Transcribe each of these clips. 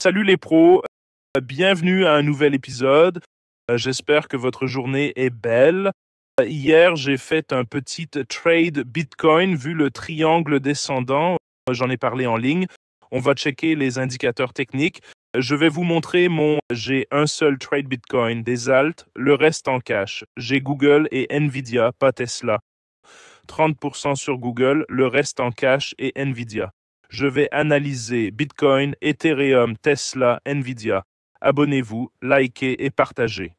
Salut les pros, bienvenue à un nouvel épisode. J'espère que votre journée est belle. Hier, j'ai fait un petit trade Bitcoin vu le triangle descendant. J'en ai parlé en ligne. On va checker les indicateurs techniques. Je vais vous montrer j'ai un seul trade Bitcoin, des alts, le reste en cash. J'ai Google et Nvidia, pas Tesla. 30% sur Google, le reste en cash et Nvidia. Je vais analyser Bitcoin, Ethereum, Tesla, Nvidia. Abonnez-vous, likez et partagez.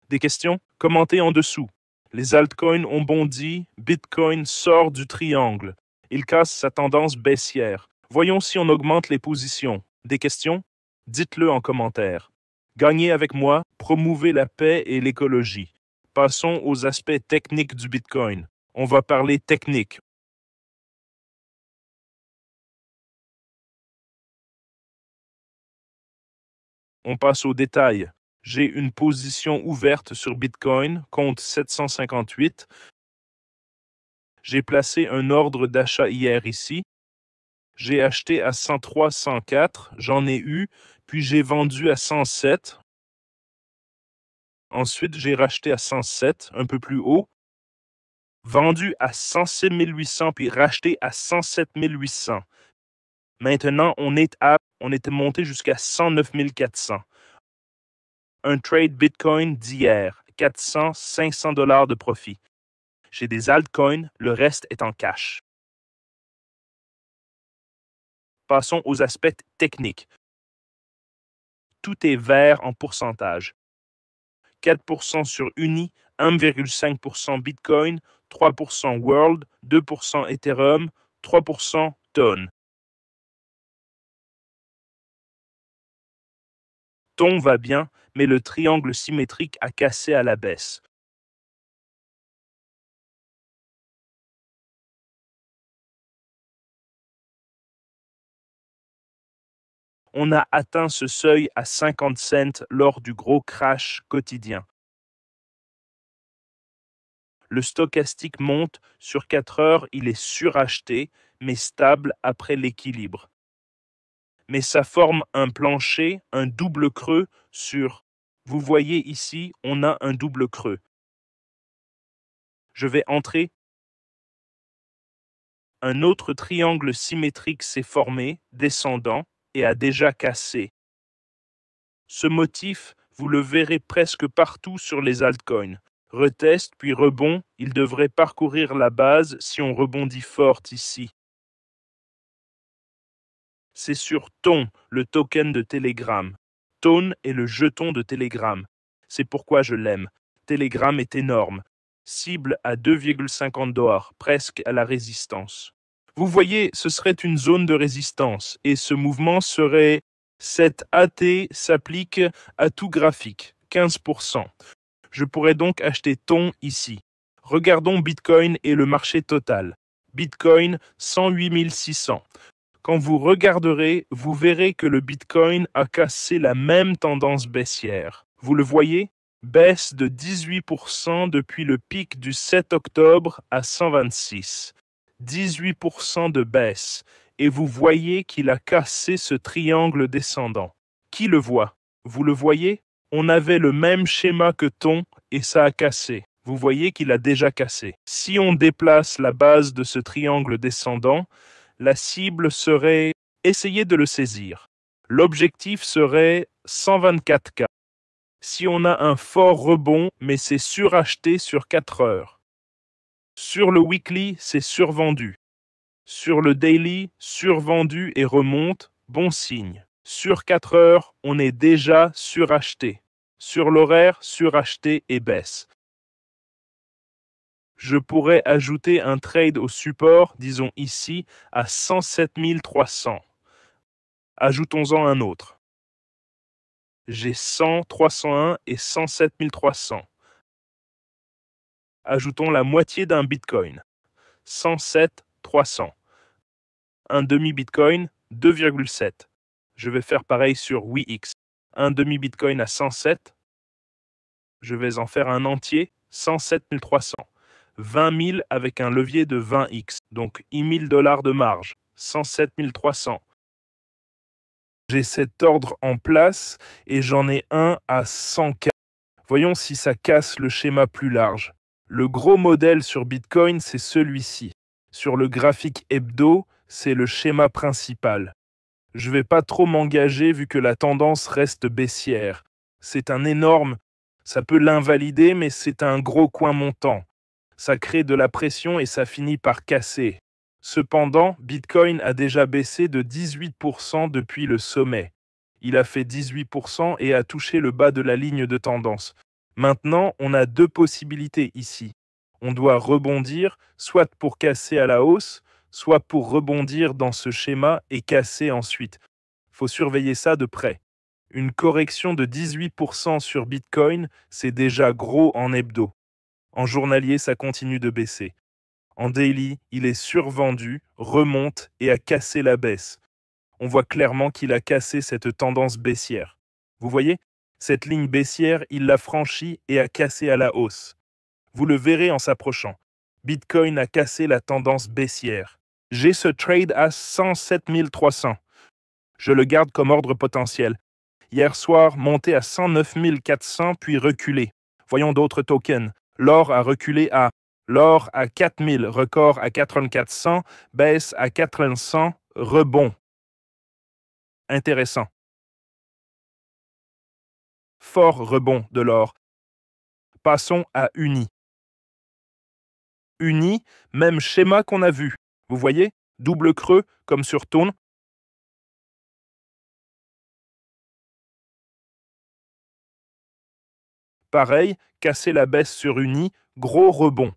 Des questions? Commentez en dessous. Les altcoins ont bondi, Bitcoin sort du triangle. Il casse sa tendance baissière. Voyons si on augmente les positions. Des questions? Dites-le en commentaire. Gagnez avec moi, promouvez la paix et l'écologie. Passons aux aspects techniques du Bitcoin. On va parler technique. On passe aux détails. J'ai une position ouverte sur Bitcoin, compte 758. J'ai placé un ordre d'achat hier ici. J'ai acheté à 103, 104, j'en ai eu, puis j'ai vendu à 107. Ensuite, j'ai racheté à 107, un peu plus haut. Vendu à 107 800, puis racheté à 107 800. Maintenant, on était monté jusqu'à 109 400. Un trade Bitcoin d'hier, 400, 500 $ de profit. J'ai des altcoins, le reste est en cash. Passons aux aspects techniques. Tout est vert en pourcentage. 4% sur Uni, 1,5% Bitcoin, 3% World, 2% Ethereum, 3% Ton. Ton va bien, mais le triangle symétrique a cassé à la baisse. On a atteint ce seuil à 50 cents lors du gros crash quotidien. Le stochastique monte, sur 4 heures, il est suracheté, mais stable après l'équilibre. Mais ça forme un plancher, un double creux sur... Vous voyez ici, on a un double creux. Je vais entrer. Un autre triangle symétrique s'est formé, descendant, et a déjà cassé. Ce motif, vous le verrez presque partout sur les altcoins. Retest puis rebond, il devrait parcourir la base si on rebondit fort ici. C'est sur Ton, le token de Telegram. Ton est le jeton de Telegram. C'est pourquoi je l'aime. Telegram est énorme. Cible à 2,50 $, presque à la résistance. Vous voyez, ce serait une zone de résistance et ce mouvement serait... Cet AT s'applique à tout graphique, 15%. Je pourrais donc acheter Ton ici. Regardons Bitcoin et le marché total. Bitcoin, 108 600. Quand vous regarderez, vous verrez que le Bitcoin a cassé la même tendance baissière. Vous le voyez? Baisse de 18% depuis le pic du 7 octobre à 126. 18% de baisse. Et vous voyez qu'il a cassé ce triangle descendant. Qui le voit? Vous le voyez? On avait le même schéma que Ton et ça a cassé. Vous voyez qu'il a déjà cassé. Si on déplace la base de ce triangle descendant, la cible serait essayer de le saisir. L'objectif serait 124K. Si on a un fort rebond, mais c'est suracheté sur 4 heures. Sur le weekly, c'est survendu. Sur le daily, survendu et remonte, bon signe. Sur 4 heures, on est déjà suracheté. Sur l'horaire, suracheté et baisse. Je pourrais ajouter un trade au support, disons ici, à 107 300. Ajoutons-en un autre. J'ai 100, 301 et 107 300. Ajoutons la moitié d'un Bitcoin. 107, 300. Un demi-Bitcoin, 2,7. Je vais faire pareil sur WeX. Un demi-Bitcoin à 107. Je vais en faire un entier, 107 300. 20 000 avec un levier de 20x, donc $10 000 de marge. 107 300. J'ai cet ordre en place et j'en ai un à 100K. Voyons si ça casse le schéma plus large. Le gros modèle sur Bitcoin, c'est celui-ci. Sur le graphique hebdo, c'est le schéma principal. Je ne vais pas trop m'engager vu que la tendance reste baissière. C'est un énorme, ça peut l'invalider, mais c'est un gros coin montant. Ça crée de la pression et ça finit par casser. Cependant, Bitcoin a déjà baissé de 18% depuis le sommet. Il a fait 18% et a touché le bas de la ligne de tendance. Maintenant, on a deux possibilités ici. On doit rebondir, soit pour casser à la hausse, soit pour rebondir dans ce schéma et casser ensuite. Faut surveiller ça de près. Une correction de 18% sur Bitcoin, c'est déjà gros en hebdo. En journalier, ça continue de baisser. En daily, il est survendu, remonte et a cassé la baisse. On voit clairement qu'il a cassé cette tendance baissière. Vous voyez? Cette ligne baissière, il l'a franchie et a cassé à la hausse. Vous le verrez en s'approchant. Bitcoin a cassé la tendance baissière. J'ai ce trade à 107 300. Je le garde comme ordre potentiel. Hier soir, monté à 109 400 puis reculé. Voyons d'autres tokens. L'or a reculé à l'or à 4000, record à 4400, baisse à 4100, rebond. Intéressant. Fort rebond de l'or. Passons à Uni. Uni, même schéma qu'on a vu. Vous voyez? Double creux comme sur Tone. Pareil, casser la baisse sur Uni, gros rebond.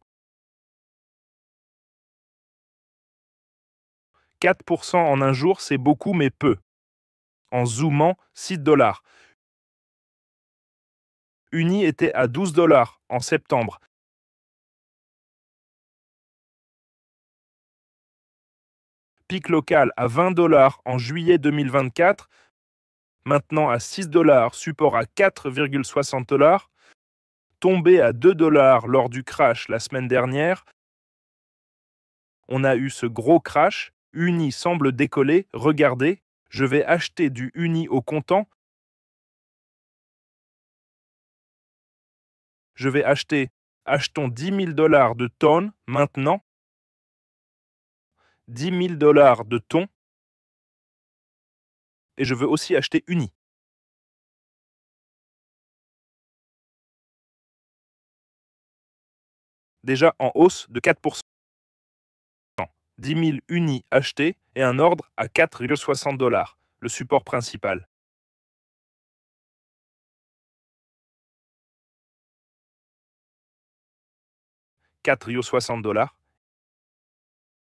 4% en un jour, c'est beaucoup mais peu. En zoomant, 6 $. Uni était à 12 $ en septembre. Pic local à 20 $ en juillet 2024. Maintenant à 6 $, support à 4,60 $. Tombé à 2 $ lors du crash la semaine dernière. On a eu ce gros crash. Uni semble décoller. Regardez, je vais acheter du Uni au comptant. Je vais achetons 10 000 $ de tonnes maintenant. 10 000 $ de thon. Et je veux aussi acheter Uni. Déjà en hausse de 4%. 10 000 Uni achetés et un ordre à 4,60 $, le support principal. $4,60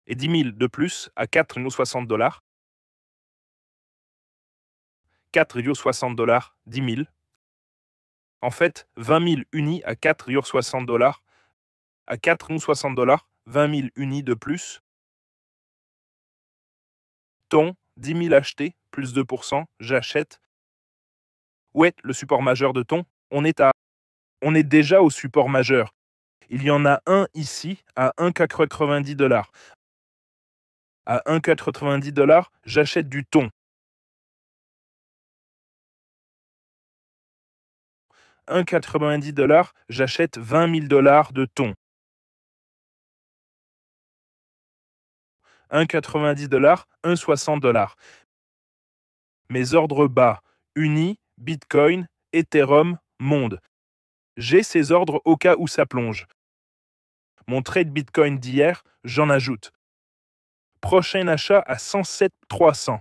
et 10 000 de plus à 4,60 $. 4,60 $, 10 000. En fait, 20 000 Uni à 4,60 $. À 4,60 $, 20 000 Uni de plus. Thon, 10 000 achetés, plus 2%, j'achète. Où est le support majeur de thon? On est déjà au support majeur. Il y en a un ici à 1,90 $. À 1,90 $, j'achète du thon. 1,90 $, j'achète 20 000 $ de thon. 1,90 $, 1,60 $. Mes ordres bas, Uni, Bitcoin, Ethereum, Monde. J'ai ces ordres au cas où ça plonge. Mon trade Bitcoin d'hier, j'en ajoute. Prochain achat à 107 300.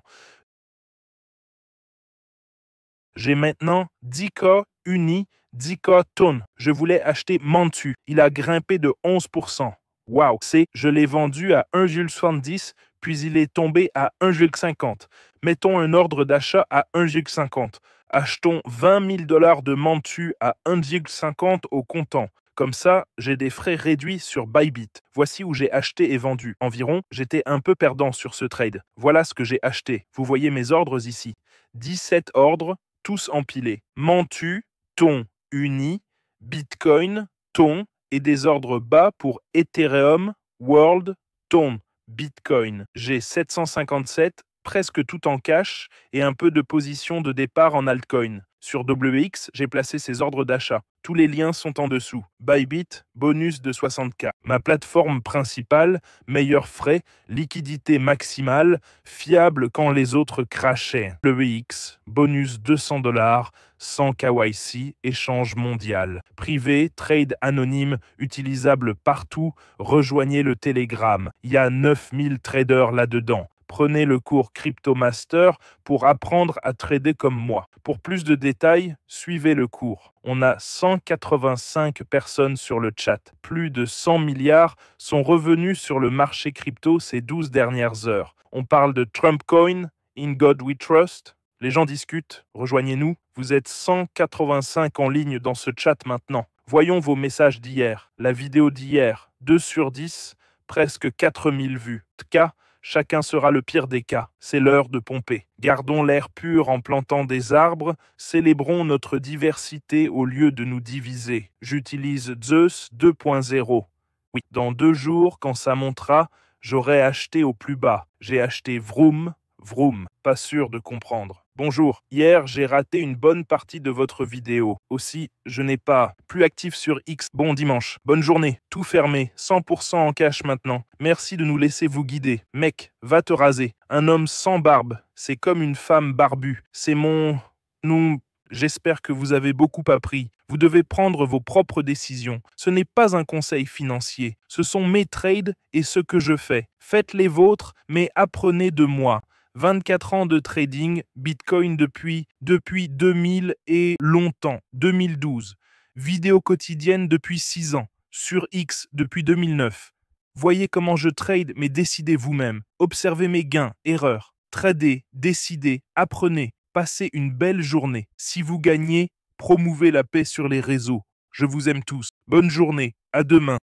J'ai maintenant 10K Uni, 10K Ton. Je voulais acheter Mantu. Il a grimpé de 11%. Waouh, je l'ai vendu à 1,70, puis il est tombé à 1,50. Mettons un ordre d'achat à 1,50. Achetons 20 000 $ de Mantu à 1,50 au comptant. Comme ça, j'ai des frais réduits sur Bybit. Voici où j'ai acheté et vendu. Environ, j'étais un peu perdant sur ce trade. Voilà ce que j'ai acheté. Vous voyez mes ordres ici. 17 ordres, tous empilés. Mantu, Ton, Uni, Bitcoin, Ton et des ordres bas pour Ethereum, World, Ton, Bitcoin. J'ai 757, presque tout en cash et un peu de position de départ en altcoin. Sur WX, j'ai placé ces ordres d'achat. Tous les liens sont en dessous. Bybit, bonus de 60K. Ma plateforme principale, meilleurs frais, liquidité maximale, fiable quand les autres crachaient. WX, bonus 200 $, 100 KYC, échange mondial. Privé, trade anonyme, utilisable partout, rejoignez le Telegram. Il y a 9000 traders là-dedans. Prenez le cours CryptoMaster pour apprendre à trader comme moi. Pour plus de détails, suivez le cours. On a 185 personnes sur le chat. Plus de 100 milliards sont revenus sur le marché crypto ces 12 dernières heures. On parle de Trump Coin, In God We Trust. Les gens discutent, rejoignez-nous. Vous êtes 185 en ligne dans ce chat maintenant. Voyons vos messages d'hier. La vidéo d'hier, 2 sur 10, presque 4000 vues. Tka, chacun sera le pire des cas. C'est l'heure de pomper. Gardons l'air pur en plantant des arbres. Célébrons notre diversité au lieu de nous diviser. J'utilise Zeus 2.0. Oui, dans 2 jours, quand ça montera, j'aurai acheté au plus bas. J'ai acheté Vroom, Vroom. Pas sûr de comprendre. Bonjour, hier j'ai raté une bonne partie de votre vidéo. Aussi, je n'ai pas plus actif sur X. Bon dimanche, bonne journée, tout fermé, 100% en cash maintenant. Merci de nous laisser vous guider. Mec, va te raser. Un homme sans barbe, c'est comme une femme barbue. C'est mon... Nous... J'espère que vous avez beaucoup appris. Vous devez prendre vos propres décisions. Ce n'est pas un conseil financier. Ce sont mes trades et ce que je fais. Faites les vôtres, mais apprenez de moi. 24 ans de trading, Bitcoin depuis 2000 et longtemps, 2012. Vidéo quotidienne depuis 6 ans, sur X depuis 2009. Voyez comment je trade, mais décidez vous-même. Observez mes gains, erreurs. Tradez, décidez, apprenez. Passez une belle journée. Si vous gagnez, promouvez la paix sur les réseaux. Je vous aime tous. Bonne journée. À demain.